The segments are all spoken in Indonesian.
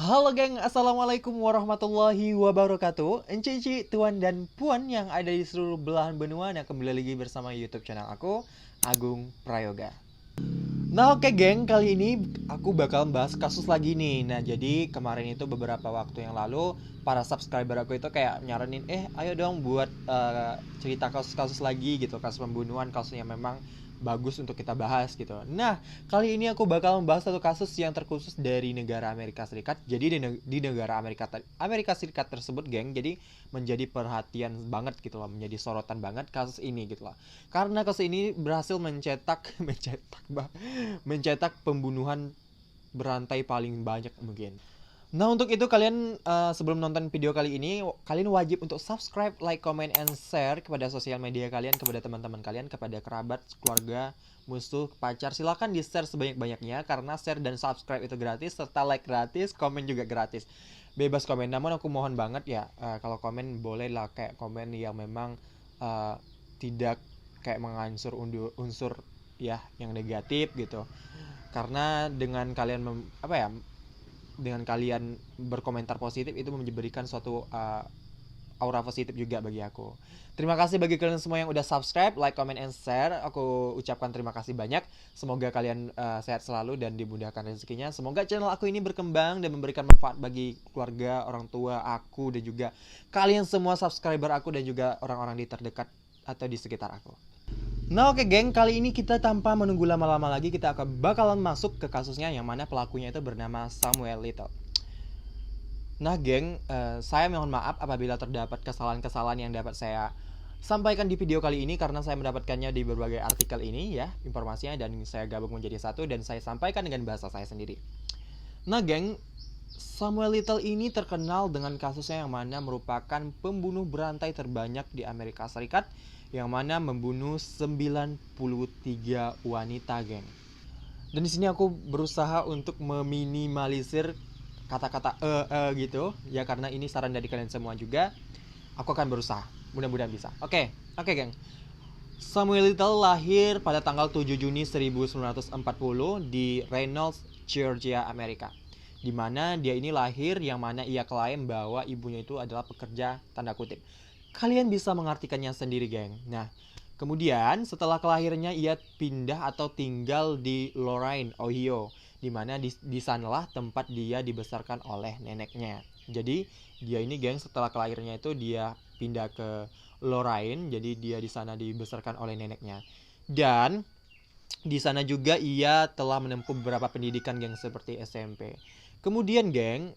Halo geng, Assalamualaikum warahmatullahi wabarakatuh. Ence, tuan dan puan yang ada di seluruh belahan benua yang kembali lagi bersama YouTube channel aku, Agung Prayoga. Nah oke geng, kali ini aku bakal bahas kasus lagi nih. Nah jadi kemarin itu beberapa waktu yang lalu para subscriber aku itu kayak nyaranin, ayo dong buat cerita kasus-kasus lagi gitu, kasus pembunuhan, kasus yang memang bagus untuk kita bahas gitu. Nah kali ini aku bakal membahas satu kasus yang terkhusus dari negara Amerika Serikat. Jadi di negara Amerika Serikat tersebut geng, jadi menjadi perhatian banget gitu loh, menjadi sorotan banget kasus ini gitu loh. Karena kasus ini berhasil mencetak mencetak pembunuhan berantai paling banyak mungkin. Nah untuk itu kalian sebelum nonton video kali ini, kalian wajib untuk subscribe, like, comment, and share kepada sosial media kalian, kepada teman-teman kalian, kepada kerabat, keluarga, musuh, pacar. Silahkan di share sebanyak-banyaknya karena share dan subscribe itu gratis, serta like gratis, komen juga gratis. Bebas komen, namun aku mohon banget ya, kalau komen boleh lah kayak komen yang memang tidak kayak mengansur unsur ya yang negatif gitu. Karena dengan kalian dengan kalian berkomentar positif itu memberikan suatu aura positif juga bagi aku. Terima kasih bagi kalian semua yang udah subscribe, like, comment, and share. Aku ucapkan terima kasih banyak. Semoga kalian sehat selalu dan dimudahkan rezekinya. Semoga channel aku ini berkembang dan memberikan manfaat bagi keluarga, orang tua aku, dan juga kalian semua subscriber aku dan juga orang-orang di terdekat atau di sekitar aku. Nah oke geng, kali ini kita tanpa menunggu lama-lama lagi kita akan bakalan masuk ke kasusnya yang mana pelakunya itu bernama Samuel Little. Nah geng, saya mohon maaf apabila terdapat kesalahan-kesalahan yang dapat saya sampaikan di video kali ini karena saya mendapatkannya di berbagai artikel ini ya, informasinya, dan saya gabung menjadi satu dan saya sampaikan dengan bahasa saya sendiri. Nah geng, Samuel Little ini terkenal dengan kasusnya yang mana merupakan pembunuh berantai terbanyak di Amerika Serikat yang mana membunuh 93 wanita, geng. Dan di sini aku berusaha untuk meminimalisir kata-kata gitu ya karena ini saran dari kalian semua juga. Aku akan berusaha. Mudah-mudahan bisa. Oke, geng. Samuel Little lahir pada tanggal 7 Juni 1940 di Reynolds, Georgia, Amerika. Di mana dia ini lahir yang mana ia klaim bahwa ibunya itu adalah pekerja tanda kutip. Kalian bisa mengartikannya sendiri, geng. Nah, kemudian setelah kelahirannya ia pindah atau tinggal di Lorain, Ohio, di mana di sanalah tempat dia dibesarkan oleh neneknya. Jadi, dia ini geng setelah kelahirannya itu dia pindah ke Lorain, jadi dia di sana dibesarkan oleh neneknya. Dan di sana juga ia telah menempuh beberapa pendidikan geng seperti SMP. Kemudian geng,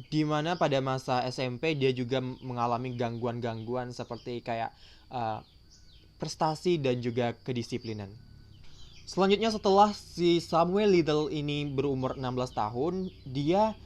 di mana pada masa SMP dia juga mengalami gangguan-gangguan seperti kayak prestasi dan juga kedisiplinan. Selanjutnya setelah si Samuel Little ini berumur 16 tahun, dia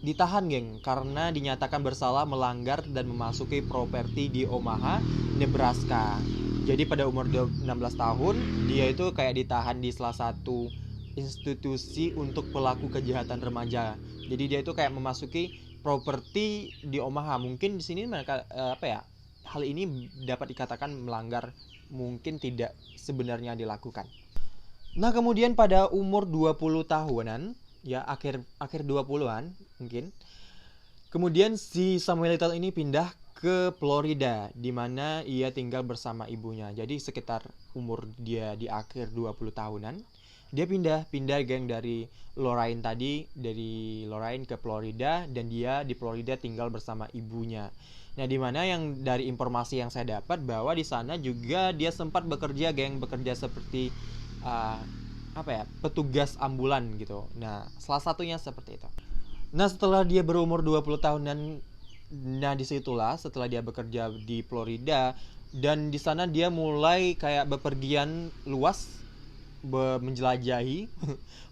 ditahan geng karena dinyatakan bersalah melanggar dan memasuki properti di Omaha, Nebraska. Jadi pada umur 16 tahun, dia itu kayak ditahan di salah satu institusi untuk pelaku kejahatan remaja. Jadi dia itu kayak memasuki properti di Omaha. Mungkin di sini mereka hal ini dapat dikatakan melanggar, mungkin tidak sebenarnya dilakukan. Nah, kemudian pada umur 20 tahunan, ya akhir 20-an mungkin. Kemudian si Samuel Little ini pindah ke Florida di mana ia tinggal bersama ibunya. Jadi sekitar umur dia di akhir 20 tahunan, dia pindah geng dari Lorain tadi, dari Lorain ke Florida, dan dia di Florida tinggal bersama ibunya. Nah, di mana yang dari informasi yang saya dapat bahwa di sana juga dia sempat bekerja seperti petugas ambulan gitu. Nah, salah satunya seperti itu. Nah, setelah dia berumur 20 tahunan, nah disitulah setelah dia bekerja di Florida, dan di sana dia mulai kayak bepergian luas, menjelajahi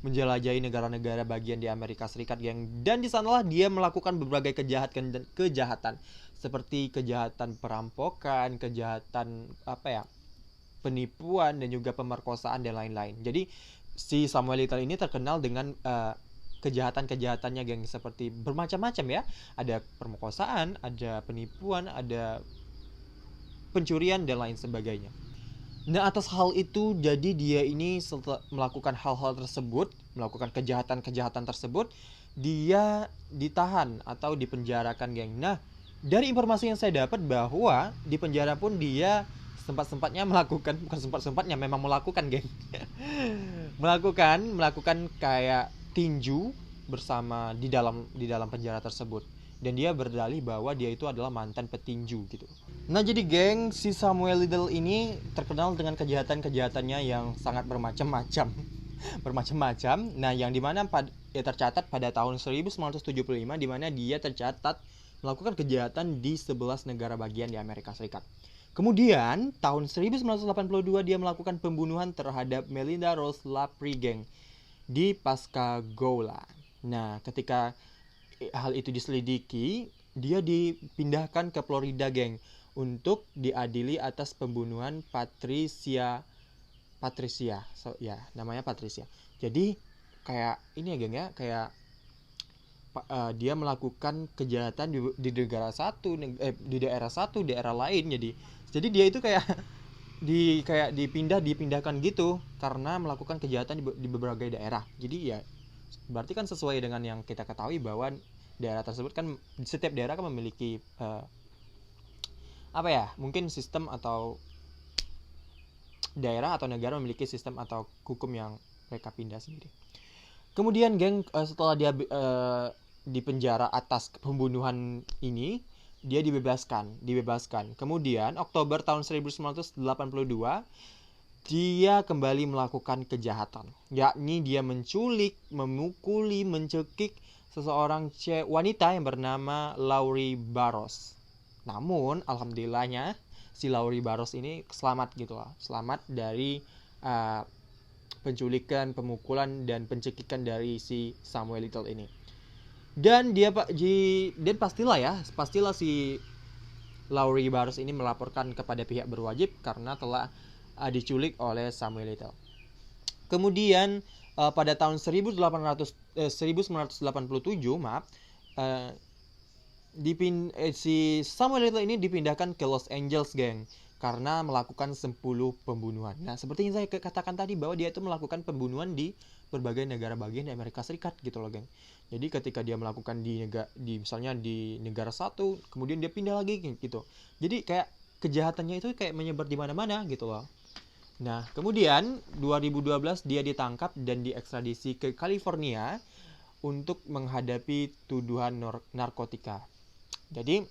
menjelajahi negara-negara bagian di Amerika Serikat, geng. Dan di sanalah dia melakukan berbagai kejahatan seperti kejahatan perampokan, kejahatan penipuan, dan juga pemerkosaan dan lain-lain. Jadi si Samuel Little ini terkenal dengan kejahatan-kejahatannya, geng, seperti bermacam-macam ya. Ada pemerkosaan, ada penipuan, ada pencurian dan lain sebagainya. Nah, atas hal itu jadi dia ini setelah melakukan hal-hal tersebut, melakukan kejahatan-kejahatan tersebut, dia ditahan atau dipenjarakan, geng. Nah, dari informasi yang saya dapat bahwa di penjara pun dia sempat-sempatnya melakukan, bukan sempat-sempatnya, memang melakukan, geng. melakukan kayak tinju bersama di dalam penjara tersebut. Dan dia berdalih bahwa dia itu adalah mantan petinju gitu. Nah, jadi geng, si Samuel Little ini terkenal dengan kejahatan-kejahatannya yang sangat bermacam-macam. Bermacam-macam. Nah, yang dimana tercatat pada tahun 1975, dimana dia tercatat melakukan kejahatan di 11 negara bagian di Amerika Serikat. Kemudian tahun 1982 dia melakukan pembunuhan terhadap Melinda Rose Lapri, geng, di Pascagoula. Nah, ketika hal itu diselidiki, dia dipindahkan ke Florida, geng, untuk diadili atas pembunuhan Patricia. Namanya Patricia. Jadi kayak ini ya, geng, ya, kayak dia melakukan kejahatan di negara satu, di daerah satu, daerah lain. Jadi dia itu kayak dipindahkan gitu karena melakukan kejahatan di beberapa daerah. Jadi ya berarti kan sesuai dengan yang kita ketahui bahwa daerah tersebut kan, setiap daerah kan memiliki mungkin sistem, atau daerah atau negara memiliki sistem atau hukum yang mereka pindah sendiri. Kemudian, geng, setelah dia di penjara atas pembunuhan ini, dia dibebaskan. Kemudian Oktober tahun 1982 dia kembali melakukan kejahatan, yakni dia menculik, memukuli, mencekik seseorang wanita yang bernama Laurie Barros. Namun alhamdulillahnya si Laurie Barros ini selamat gitu lah, selamat dari penculikan, pemukulan, dan pencekikan dari si Samuel Little ini. Dan pastilah si Laurie Barros ini melaporkan kepada pihak berwajib karena telah diculik oleh Samuel Little. Kemudian pada tahun 1987, si Samuel Little ini dipindahkan ke Los Angeles, geng, karena melakukan 10 pembunuhan. Nah, seperti yang saya katakan tadi bahwa dia itu melakukan pembunuhan di berbagai negara bagian di Amerika Serikat gitu loh, geng. Jadi ketika dia melakukan misalnya di negara satu, kemudian dia pindah lagi gitu. Jadi kayak kejahatannya itu kayak menyebar di mana-mana gitu loh. Nah, kemudian 2012 dia ditangkap dan diekstradisi ke California untuk menghadapi tuduhan narkotika. Jadi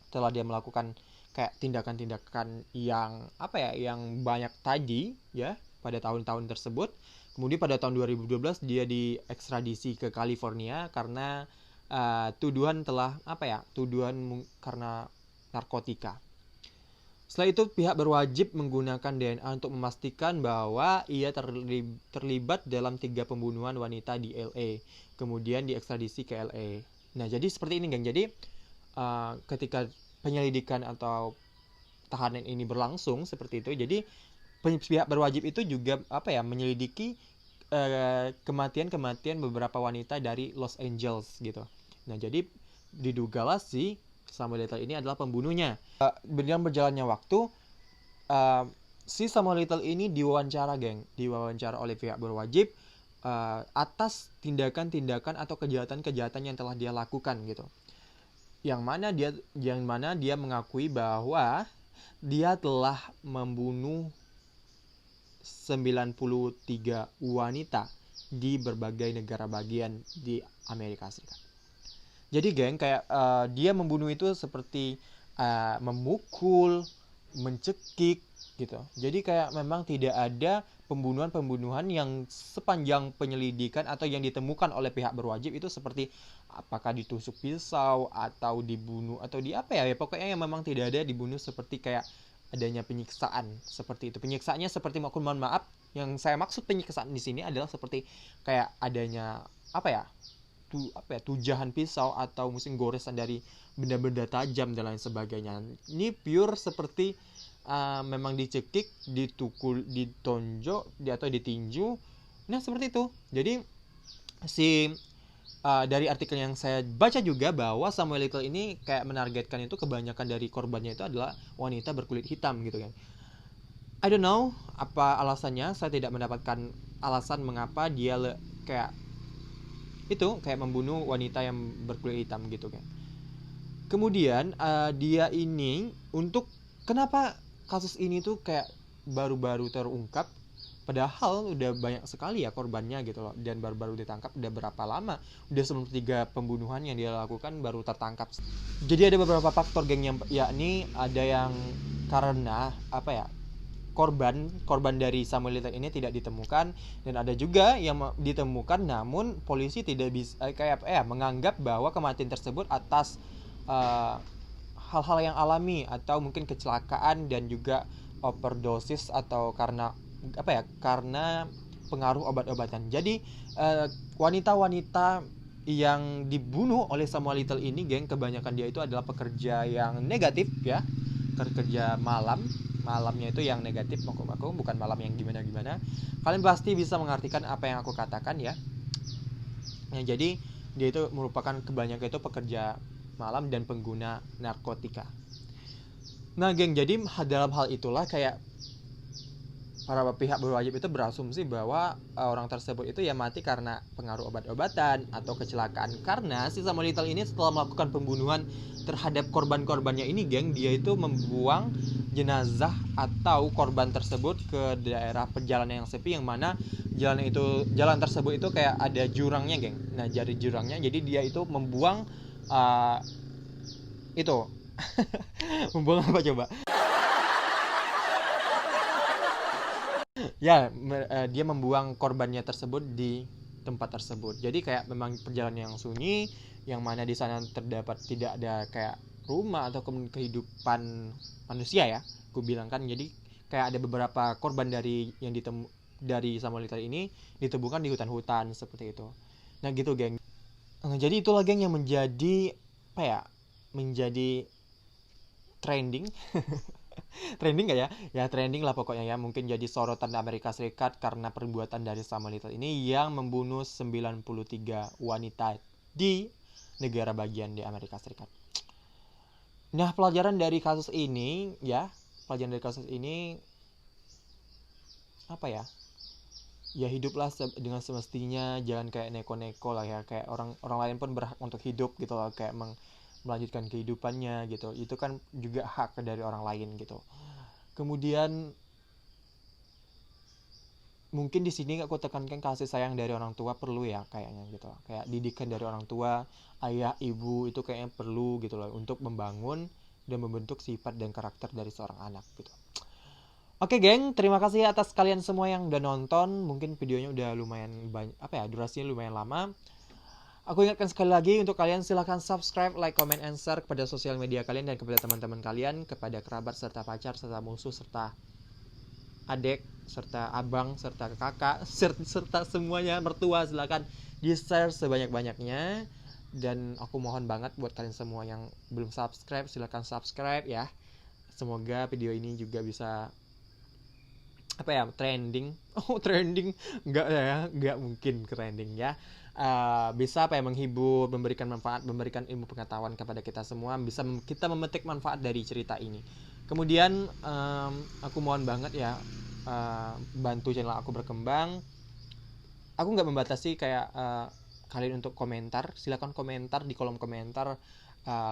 setelah dia melakukan kayak tindakan-tindakan yang yang banyak tadi ya pada tahun-tahun tersebut, kemudian pada tahun 2012 dia diekstradisi ke California karena tuduhan karena narkotika. Setelah itu pihak berwajib menggunakan DNA untuk memastikan bahwa ia terlibat dalam 3 pembunuhan wanita di LA. Kemudian diekstradisi ke LA. Nah, jadi seperti ini, geng. Jadi ketika penyelidikan atau tahanan ini berlangsung seperti itu, jadi pihak berwajib itu juga menyelidiki kematian beberapa wanita dari Los Angeles gitu. Nah, jadi didugalah si Samuel Little ini adalah pembunuhnya. Dengan berjalannya waktu, si Samuel Little ini diwawancara, geng, diwawancara oleh pihak berwajib atas tindakan-tindakan atau kejahatan-kejahatan yang telah dia lakukan gitu. Yang mana dia mengakui bahwa dia telah membunuh 93 wanita di berbagai negara bagian di Amerika Serikat. Jadi, geng, kayak dia membunuh itu seperti memukul, mencekik gitu. Jadi kayak memang tidak ada pembunuhan yang sepanjang penyelidikan atau yang ditemukan oleh pihak berwajib itu seperti apakah ditusuk pisau atau dibunuh atau pokoknya yang memang tidak ada dibunuh seperti kayak adanya penyiksaan seperti itu. Penyiksaannya seperti, mohon maaf, yang saya maksud penyiksaan di sini adalah seperti kayak adanya tujahan pisau atau mungkin goresan dari benda-benda tajam dan lain sebagainya. Ini pure seperti memang dicekik, ditukul, ditonjok, atau ditinju. Nah, seperti itu. Jadi dari artikel yang saya baca juga bahwa Samuel Little ini kayak menargetkan itu kebanyakan dari korbannya itu adalah wanita berkulit hitam gitu kan. I don't know apa alasannya, saya tidak mendapatkan alasan mengapa dia kayak itu kayak membunuh wanita yang berkulit hitam gitu kan. Kemudian dia ini untuk kenapa kasus ini tuh kayak baru-baru terungkap, padahal udah banyak sekali ya korbannya gitu loh, dan baru-baru ditangkap. Udah berapa lama, udah sebelum 3 pembunuhan yang dia lakukan baru tertangkap. Jadi ada beberapa faktor geng, yang yakni ada yang karena apa ya, korban dari Samuel Little ini tidak ditemukan, dan ada juga yang ditemukan namun polisi tidak bisa kayak apa ya, menganggap bahwa kematian tersebut atas hal-hal yang alami atau mungkin kecelakaan dan juga overdosis atau karena apa ya, karena pengaruh obat-obatan. Jadi wanita-wanita yang dibunuh oleh Samuel Little ini geng, kebanyakan dia itu adalah pekerja yang negatif ya, kerja malamnya itu yang negatif, aku bukan malam yang gimana-gimana. Kalian pasti bisa mengartikan apa yang aku katakan ya. Jadi dia itu merupakan kebanyakan itu pekerja malam dan pengguna narkotika. Nah geng, jadi dalam hal itulah kayak para pihak berwajib itu berasumsi bahwa orang tersebut itu ya mati karena pengaruh obat-obatan atau kecelakaan, karena si Samuel Little ini setelah melakukan pembunuhan terhadap korban-korbannya ini geng, dia itu membuang jenazah atau korban tersebut ke daerah perjalanan yang sepi, yang mana jalan tersebut itu kayak ada jurangnya geng. Nah dari jurangnya, jadi dia itu membuang itu membuang apa coba ya, dia membuang korbannya tersebut di tempat tersebut. Jadi kayak memang perjalanan yang sunyi, yang mana di sana terdapat tidak ada kayak rumah atau kehidupan manusia ya, aku bilang kan. Jadi kayak ada beberapa korban dari Samuel Little ini ditemukan di hutan-hutan seperti itu. Nah gitu geng. Jadi itulah geng yang menjadi apa ya, menjadi trending trending gak ya? Ya trending lah pokoknya ya. Mungkin jadi sorotan Amerika Serikat karena perbuatan dari Samuel Little ini yang membunuh 93 wanita di negara bagian di Amerika Serikat. Nah pelajaran dari kasus ini ya, apa ya? Ya hiduplah dengan semestinya, jangan kayak neko-neko lah ya, kayak orang lain pun berhak untuk hidup gitu loh, kayak melanjutkan kehidupannya gitu. Itu kan juga hak dari orang lain gitu. Kemudian mungkin di sini aku tekankan kasih sayang dari orang tua perlu ya kayaknya gitu. Kayak didikan dari orang tua, ayah, ibu itu kayaknya perlu gitu loh, untuk membangun dan membentuk sifat dan karakter dari seorang anak gitu. Oke geng, terima kasih atas kalian semua yang udah nonton. Mungkin videonya udah lumayan banyak, apa ya, durasinya lumayan lama. Aku ingatkan sekali lagi untuk kalian, silahkan subscribe, like, comment, and share kepada sosial media kalian dan kepada teman-teman kalian, kepada kerabat, serta pacar, serta musuh, serta adik, serta abang, serta kakak, serta semuanya, mertua, silahkan di-share sebanyak-banyaknya. Dan aku mohon banget buat kalian semua yang belum subscribe, silahkan subscribe ya. Semoga video ini juga bisa apa ya, trending. Trending nggak mungkin trending ya. Bisa apa ya, menghibur, memberikan manfaat, memberikan ilmu pengetahuan kepada kita semua, bisa kita memetik manfaat dari cerita ini. Kemudian aku mohon banget ya, bantu channel aku berkembang. Aku nggak membatasi kayak kalian untuk komentar, silakan komentar di kolom komentar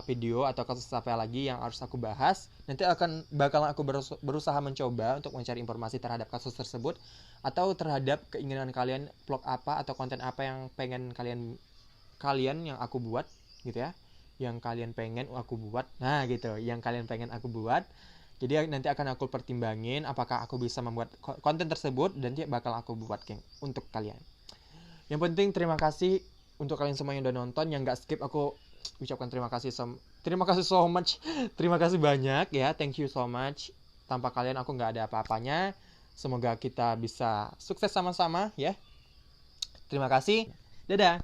video atau kasus apa lagi yang harus aku bahas. Nanti bakalan aku berusaha mencoba untuk mencari informasi terhadap kasus tersebut, atau terhadap keinginan kalian, vlog apa atau konten apa yang pengen kalian yang aku buat gitu ya, yang kalian pengen aku buat. Nah gitu, yang kalian pengen aku buat. Jadi nanti akan aku pertimbangin apakah aku bisa membuat konten tersebut, dan nanti bakal aku buat geng untuk kalian. Yang penting terima kasih untuk kalian semua yang udah nonton, yang gak skip. Aku ucapkan terima kasih so much. Terima kasih banyak ya, thank you so much. Tanpa kalian aku nggak ada apa-apanya. Semoga kita bisa sukses sama-sama ya. Terima kasih, dadah.